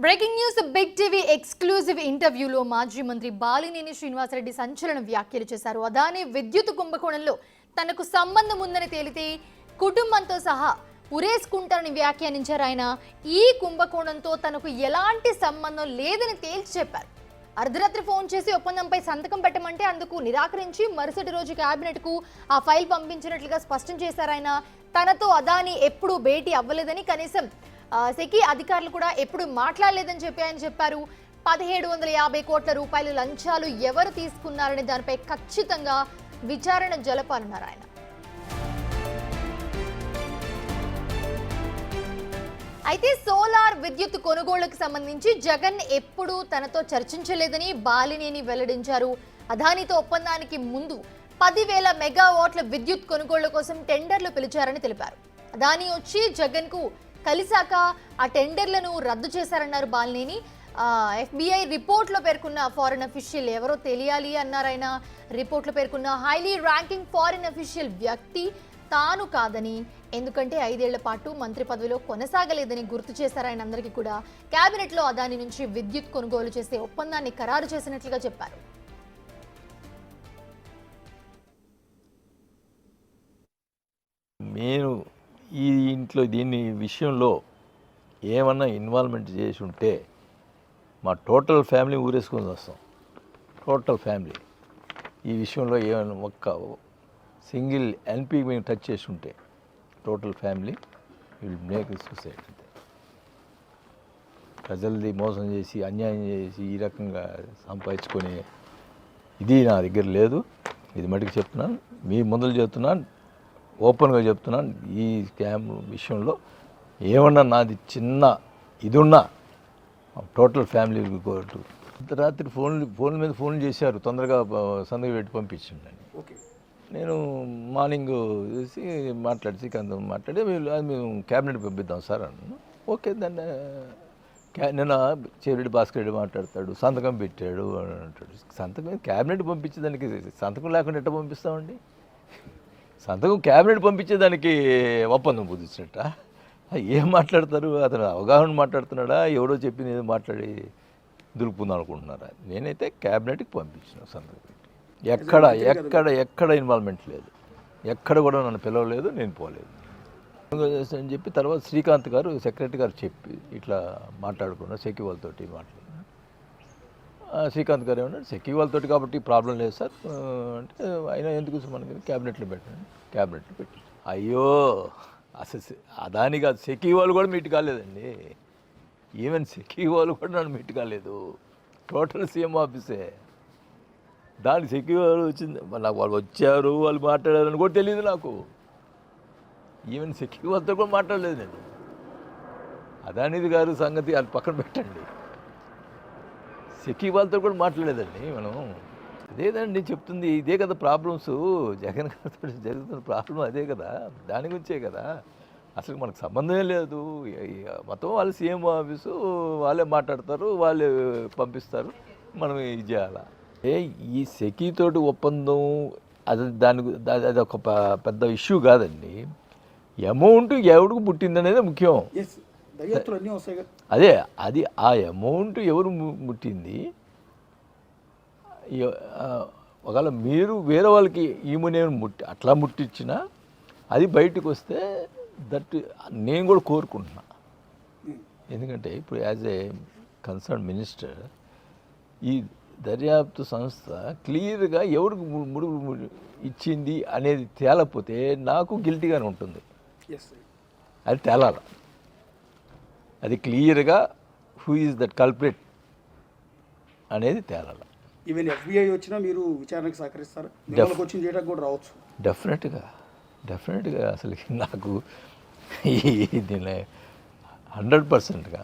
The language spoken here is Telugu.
Breaking news big TV exclusive ఇంటర్వ్యూలో మాజీ మంత్రి బాలినేని శ్రీనివాసరెడ్డి సంచలన వ్యాఖ్యలు చేశారు. అదాని విద్యుత్ కుంభకోణంలో తనకు సంబంధం ఉందని తేలితే కుటుంబంతో సహా ఉరేసుకుంటారని వ్యాఖ్యానించారు. ఆయన ఈ కుంభకోణంతో తనకు ఎలాంటి సంబంధం లేదని తేల్చి చెప్పారు. అర్ధరాత్రి ఫోన్ చేసి ఒప్పందంపై సంతకం పెట్టమంటే అందుకు నిరాకరించి మరుసటి రోజు కేబినెట్ కు ఆ ఫైల్ పంపించినట్లుగా స్పష్టం చేశారు. ఆయన తనతో అదాని ఎప్పుడూ భేటీ అవ్వలేదని, కనీసం సెకీ అధికారులు కూడా ఎప్పుడు మాట్లాడలేదని చెప్పి ఆయన చెప్పారు. 1750 కోట్ల రూపాయలు లంచాలు ఎవరు తీసుకున్నారనే దానిపై ఖచ్చితంగా విచారణ జరపాలన్నారు ఆయన. అయితే సోలార్ విద్యుత్ కొనుగోళ్లకు సంబంధించి జగన్ ఎప్పుడూ తనతో చర్చించలేదని బాలినేని వెల్లడించారు. అదానితో ఒప్పందానికి ముందు 10,000 మెగావాట్ల విద్యుత్ కొనుగోళ్ల కోసం టెండర్లు పిలిచారని తెలిపారు. అదాని వచ్చి జగన్ కు కలిసాక ఆ టెండర్లను రద్దు చేశారన్నారు బాలినేని. FBI రిపోర్ట్లో పేర్కొన్న ఫారిన్ అఫీషియల్ ఎవరో తెలియాలి అన్నారాయన. రిపోర్ట్లో పేర్కొన్న హైలీ ర్యాంకింగ్ ఫారిన్ అఫీషియల్ వ్యక్తి తాను కాదని, ఎందుకంటే 5 ఏళ్ల పాటు మంత్రి పదవిలో కొనసాగలేదని గుర్తు చేశారు. ఆయన అందరికీ కూడా కేబినెట్లో అదాని నుంచి విద్యుత్ కొనుగోలు చేసే ఒప్పందాన్ని ఖరారు చేసినట్లుగా చెప్పారు. నేను ఈ ఇంట్లో దీని విషయంలో ఏమన్నా ఇన్వాల్వ్మెంట్ చేసి ఉంటే మా టోటల్ ఫ్యామిలీ ఊరేసుకొని వస్తాం. టోటల్ ఫ్యామిలీ ఈ విషయంలో ఏమైనా ఒక్క సింగిల్ ఎన్పీ మేము టచ్ చేసి ఉంటే total family will make suicide. అంతే. ప్రజలది మోసం చేసి అన్యాయం చేసి ఈ రకంగా సంపాదించుకొని ఇది నా దగ్గర లేదు. ఇది మటుకు చెప్తున్నాను, మీ ముందర చెప్తున్నాను, ఓపెన్గా చెప్తున్నాను. ఈ స్కామ్ విషయంలో ఏమన్నా నాది చిన్న ఇది ఉన్నా టోటల్ ఫ్యామిలీ కోర్టు. రాత్రి ఫోన్ మీద ఫోన్ చేశారు, తొందరగా సంతకం పెట్టి పంపించండి. నేను మార్నింగ్ చేసి మాట్లాడి మేము క్యాబినెట్ పంపిద్దాం సార్ అన్నాను. ఓకే, దాన్ని నిన్న చెవిరెడ్డి భాస్కర్ రెడ్డి మాట్లాడతాడు, సంతకం పెట్టాడు అని అంటాడు. సంతకం క్యాబినెట్ పంపించేదానికి సంతకం లేకుండా ఎట్లా పంపిస్తామండి? సంతకం క్యాబినెట్ పంపించేదానికి ఒప్పందం కుదిర్చినట్ట ఏం మాట్లాడతారు? అతను అవగాహన మాట్లాడుతున్నాడా, ఎవడో చెప్పింది ఏదో మాట్లాడి దులుపుకుందాం అనుకుంటున్నారా? నేనైతే క్యాబినెట్కి పంపించిన సంతకం పెట్టి. ఎక్కడ ఇన్వాల్వ్మెంట్ లేదు, ఎక్కడ కూడా నన్ను పిలవలేదు, నేను పోలేదు అని చెప్పి తర్వాత శ్రీకాంత్ గారు సెక్రటరీ గారు చెప్పి ఇట్లా మాట్లాడుకున్నారు. సెక్యూ వాళ్ళతోటి మాట్లాడినా శ్రీకాంత్ గారు ఏమన్నా సెక్యూ వాళ్ళతోటి కాబట్టి ప్రాబ్లం లేదు సార్ అంటే, అయినా ఎందుకు మనకి క్యాబినెట్లో పెట్టండి, క్యాబినెట్లో పెట్టి. అయ్యో, అసలు అదాని కాదు, సెక్యూ వాళ్ళు కూడా మీట్ కాలేదండి. ఈవెన్ సెక్యూ వాళ్ళు కూడా నన్ను మీట్ కాలేదు. టోటల్ సీఎం ఆఫీసే. దానికి సెక్యూ వాళ్ళు వచ్చింది, నాకు వాళ్ళు వచ్చారు, వాళ్ళు మాట్లాడారని కూడా తెలియదు నాకు. ఈవెన్ సెక్యూ వాళ్ళతో కూడా మాట్లాడలేదు నేను. అదానిది గారు సంగతి అది పక్కన పెట్టండి, సెక్యూ వాళ్ళతో కూడా మాట్లాడలేదండి మనం. అదేదండి చెప్తుంది, ఇదే కదా ప్రాబ్లమ్స్. జగన్ గారితో జరుగుతున్న ప్రాబ్లం అదే కదా, దాని గురించే కదా. అసలు మనకు సంబంధమే లేదు. మొత్తం వాళ్ళు సీఎం ఆఫీసు వాళ్ళే మాట్లాడతారు, వాళ్ళే పంపిస్తారు, మనం ఇది చేయాలా? ఈ సెకీతోటి ఒప్పందం అది ఒక పెద్ద ఇష్యూ కాదండి. అమౌంట్ ఎవరికి పుట్టిందనేది ముఖ్యం. అదే అది ఆ అమౌంట్ ఎవరు ముట్టింది. ఒకవేళ మీరు వేరే వాళ్ళకి ఈమెను అట్లా ముట్టించినా అది బయటకు వస్తే దట్ నేను కూడా కోరుకుంటున్నా. ఎందుకంటే ఇప్పుడు యాజ్ ఏ కన్సర్న్ మినిస్టర్ ఈ దర్యాప్తు సంస్థ క్లియర్గా ఎవరికి ముడుగు ఇచ్చింది అనేది తేలకపోతే నాకు గిల్టీగానే ఉంటుంది. అది తేలాల, అది క్లియర్గా హూ ఈజ్ దట్ కల్ప్రిట్ అనేది తేలాల. ఈవెన్ FBI వచ్చినా మీరు విచారణకు సహకరిస్తారు? కోచింగ్ చేయడానికి కూడా రావచ్చు. డెఫినెట్గా అసలు నాకు దీని 100%గా